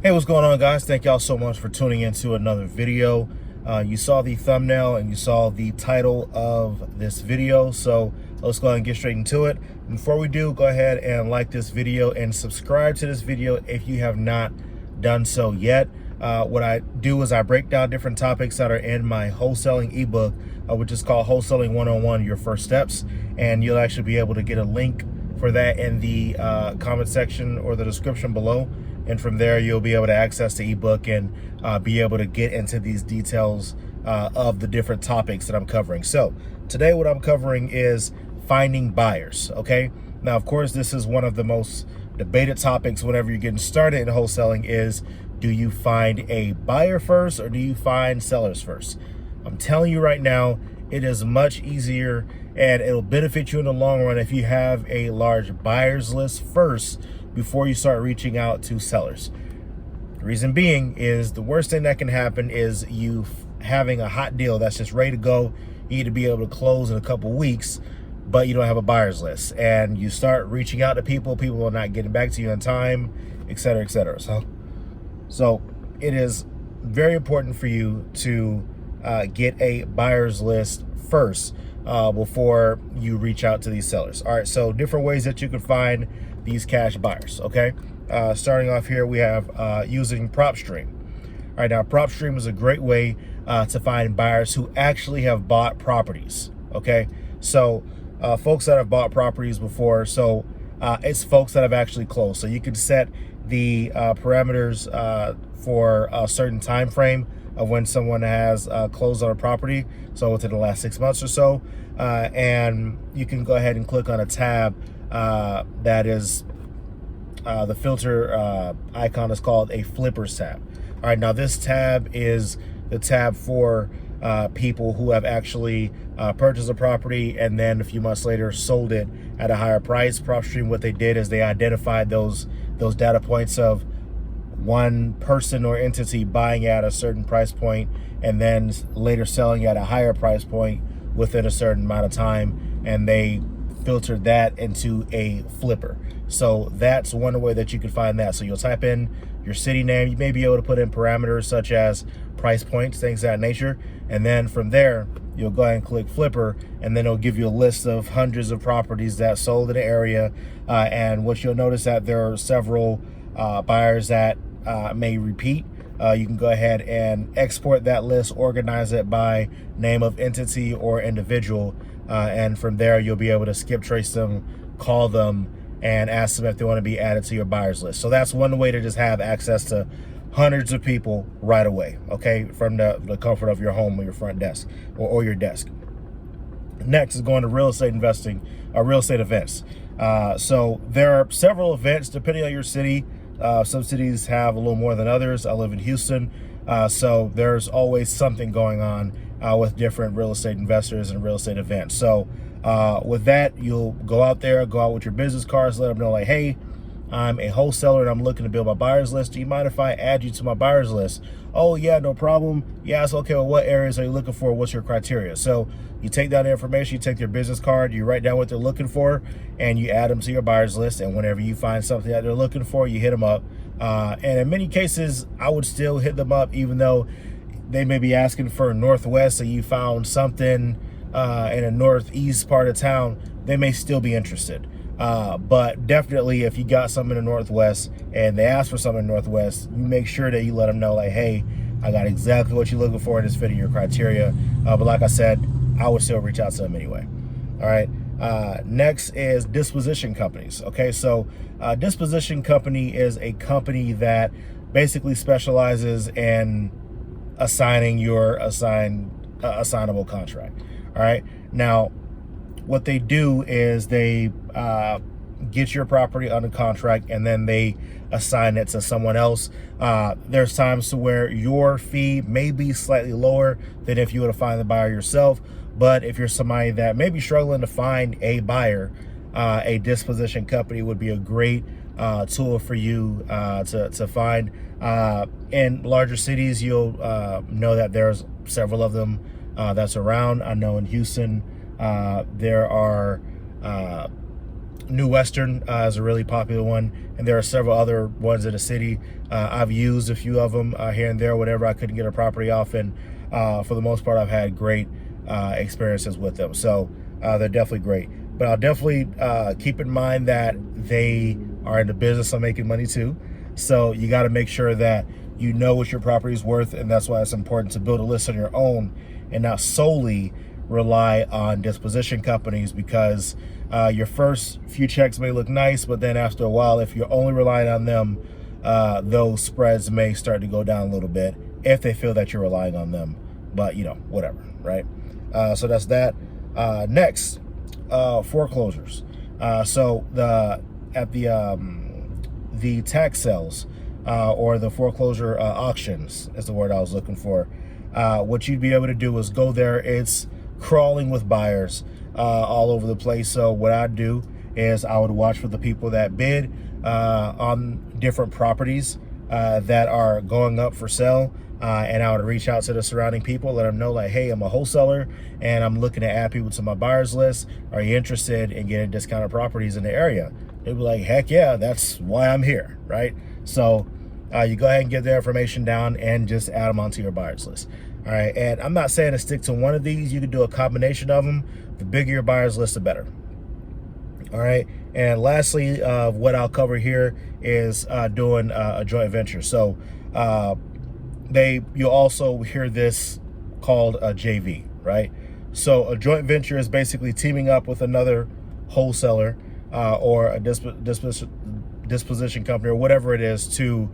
Hey, what's going on, guys? Thank y'all so much for tuning into another video. You saw the thumbnail and you saw the title of this video, so let's go ahead and get straight into it. Before we do, go ahead and like this video and subscribe to this video if you have not done so yet. What I do is I break down different topics that are in my wholesaling ebook, which is called Wholesaling 101, Your First Steps, and you'll actually be able to get a link for that in the comment section or the description below. And from there, you'll be able to access the ebook and be able to get into these details of the different topics that I'm covering. So today what I'm covering is finding buyers, okay? Now, of course, this is one of the most debated topics whenever you're getting started in wholesaling is, do you find a buyer first or do you find sellers first? I'm telling you right now, it is much easier and it'll benefit you in the long run if you have a large buyers list first before you start reaching out to sellers. The reason being is the worst thing that can happen is you having a hot deal that's just ready to go. You need to be able to close in a couple weeks, but you don't have a buyers list. And you start reaching out to people, people are not getting back to you in time, et cetera, et cetera. So it is very important for you to get a buyers list first before you reach out to these sellers. All right, so different ways that you can find these cash buyers, okay? Starting off here, we have using PropStream. All right, now PropStream is a great way to find buyers who actually have bought properties, okay? So folks that have bought properties before, so it's folks that have actually closed. So you can set the parameters for a certain time frame of when someone has closed on a property, so within the last 6 months or so, and you can go ahead and click on a tab that is the filter icon is called a flippers tab. All right, now this tab is the tab for people who have actually purchased a property and then a few months later sold it at a higher price. PropStream, what they did is they identified those data points of one person or entity buying at a certain price point and then later selling at a higher price point within a certain amount of time, and they filtered that into a flipper. So that's one way that you can find that. So you'll type in your city name. You may be able to put in parameters such as price points, things of that nature. And then from there, you'll go ahead and click flipper, and then it'll give you a list of hundreds of properties that sold in the area. And what you'll notice that there are several buyers that may repeat. You can go ahead and export that list, organize it by name of entity or individual. And from there, you'll be able to skip trace them, call them, and ask them if they want to be added to your buyers list. So that's one way to just have access to hundreds of people right away, okay, from the comfort of your home or your front desk or your desk. Next is going to real estate investing, real estate events. So there are several events depending on your city. Some cities have a little more than others. I live in Houston, so there's always something going on with different real estate investors and real estate events. So with that, you'll go out with your business cards, let them know like, hey, I'm a wholesaler and I'm looking to build my buyers list. Do you mind if I add you to my buyers list? Oh yeah, no problem. Yeah, it's okay. Well, what areas are you looking for? What's your criteria? So you take down the information, you take their business card, you write down what they're looking for, and you add them to your buyers list. And whenever you find something that they're looking for, you hit them up. And in many cases, I would still hit them up, even though they may be asking for a Northwest, so you found something in a Northeast part of town, they may still be interested. But definitely if you got something in the Northwest and they ask for something in the Northwest, you make sure that you let them know like, hey, I got exactly what you're looking for and it's fitting your criteria. But like I said, I would still reach out to them anyway. All right. Next is disposition companies. Okay. So disposition company is a company that basically specializes in assigning your assignable contract. All right. Now, what they do is they get your property under contract and then they assign it to someone else. There's times to where your fee may be slightly lower than if you were to find the buyer yourself. But if you're somebody that may be struggling to find a buyer, a disposition company would be a great tool for you to find. In larger cities, you'll know that there's several of them that's around. I know in Houston, there are New Western is a really popular one, and there are several other ones in the city. I've used a few of them here and there whenever I couldn't get a property off, and for the most part I've had great experiences with them. So they're definitely great, but I'll definitely keep in mind that they are in the business of making money too. So you got to make sure that you know what your property is worth, and that's why it's important to build a list on your own and not solely rely on disposition companies, because your first few checks may look nice, but then after a while, if you're only relying on them, those spreads may start to go down a little bit if they feel that you're relying on them. But whatever, right? So that's that. Next, foreclosures. So at the tax sales or the foreclosure auctions is the word I was looking for. What you'd be able to do is go there. It's crawling with buyers all over the place. So what I'd do is I would watch for the people that bid on different properties that are going up for sale, and I would reach out to the surrounding people, let them know like, hey, I'm a wholesaler and I'm looking to add people to my buyers list. Are you interested in getting discounted properties in the area? They'd be like, heck yeah, that's why I'm here, right? So you go ahead and get their information down and just add them onto your buyers list. All right, and I'm not saying to stick to one of these. You can do a combination of them. The bigger your buyers list, the better. All right, and lastly, what I'll cover here is doing a joint venture. So you'll also hear this called a JV, right? So a joint venture is basically teaming up with another wholesaler or a disposition company or whatever it is to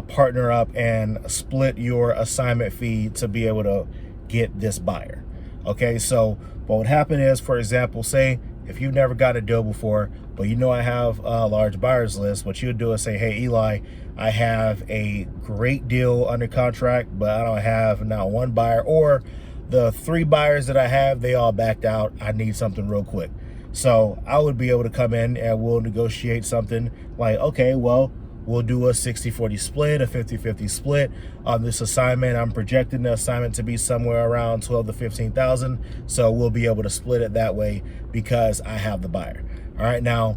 partner up and split your assignment fee to be able to get this buyer. Okay, so what would happen is, for example, say if you've never got a deal before, but I have a large buyers list, what you would do is say, hey, Eli, I have a great deal under contract, but I don't have not one buyer, or the 3 buyers that I have, they all backed out. I need something real quick. So I would be able to come in and we'll negotiate something like, okay, well, we'll do a 60-40 split, a 50-50 split on this assignment. I'm projecting the assignment to be somewhere around 12 to 15,000. So we'll be able to split it that way because I have the buyer. All right. Now,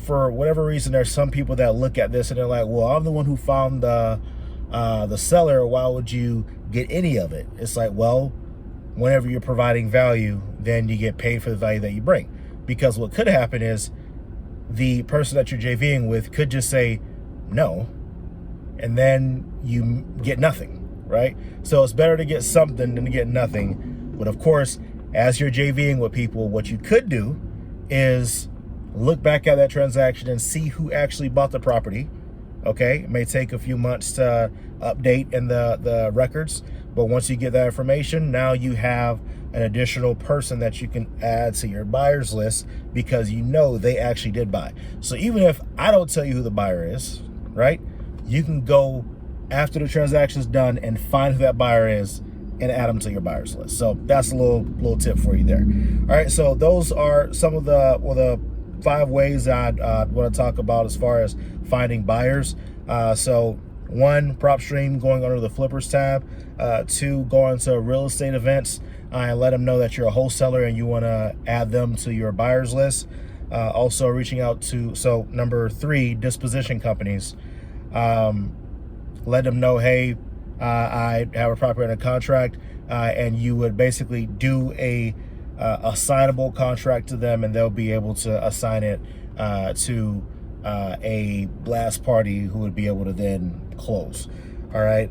for whatever reason, there's some people that look at this and they're like, well, I'm the one who found the seller. Why would you get any of it? It's like, well, whenever you're providing value, then you get paid for the value that you bring. Because what could happen is the person that you're JVing with could just say no, and then you get nothing, right? So it's better to get something than to get nothing. But of course, as you're JVing with people, what you could do is look back at that transaction and see who actually bought the property. Okay, it may take a few months to update in the records, but once you get that information, now you have an additional person that you can add to your buyers list because they actually did buy. So even if I don't tell you who the buyer is, right, you can go after the transaction's done and find who that buyer is and add them to your buyers list. So that's a little tip for you there. All right, so those are some of the 5 ways I'd want to talk about as far as finding buyers. So 1, prop stream, going under the flippers tab. 2, going to real estate events and let them know that you're a wholesaler and you want to add them to your buyers list. Also reaching out to, so number 3, disposition companies. Let them know, hey, I have a property under contract, and you would basically do a assignable contract to them, and they'll be able to assign it to a blast party who would be able to then close. All right,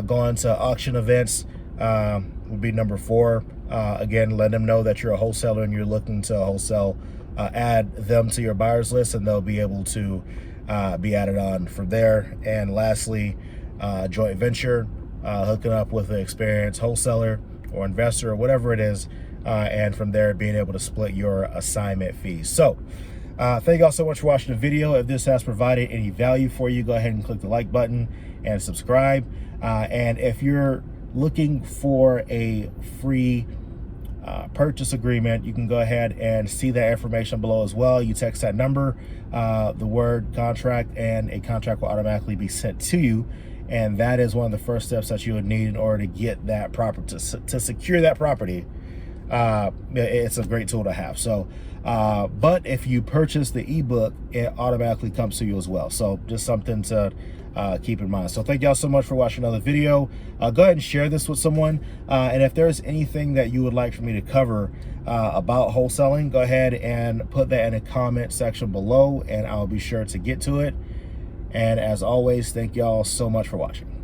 going to auction events would be number 4. Again, let them know that you're a wholesaler and you're looking to wholesale. Add them to your buyers list, and they'll be able to be added on from there. And lastly, joint venture, hooking up with an experienced wholesaler or investor or whatever it is, and from there being able to split your assignment fees. So thank you all so much for watching the video. If this has provided any value for you, go ahead and click the like button and subscribe. And if you're looking for a free purchase agreement, you can go ahead and see that information below as well. You text that number, the word contract, and a contract will automatically be sent to you. And that is one of the first steps that you would need in order to get that property, to secure that property it's a great tool to have. So, but if you purchase the ebook, it automatically comes to you as well. So just something to keep in mind. So thank y'all so much for watching another video. Go ahead and share this with someone. And if there's anything that you would like for me to cover about wholesaling, go ahead and put that in the comment section below, and I'll be sure to get to it. And as always, thank y'all so much for watching.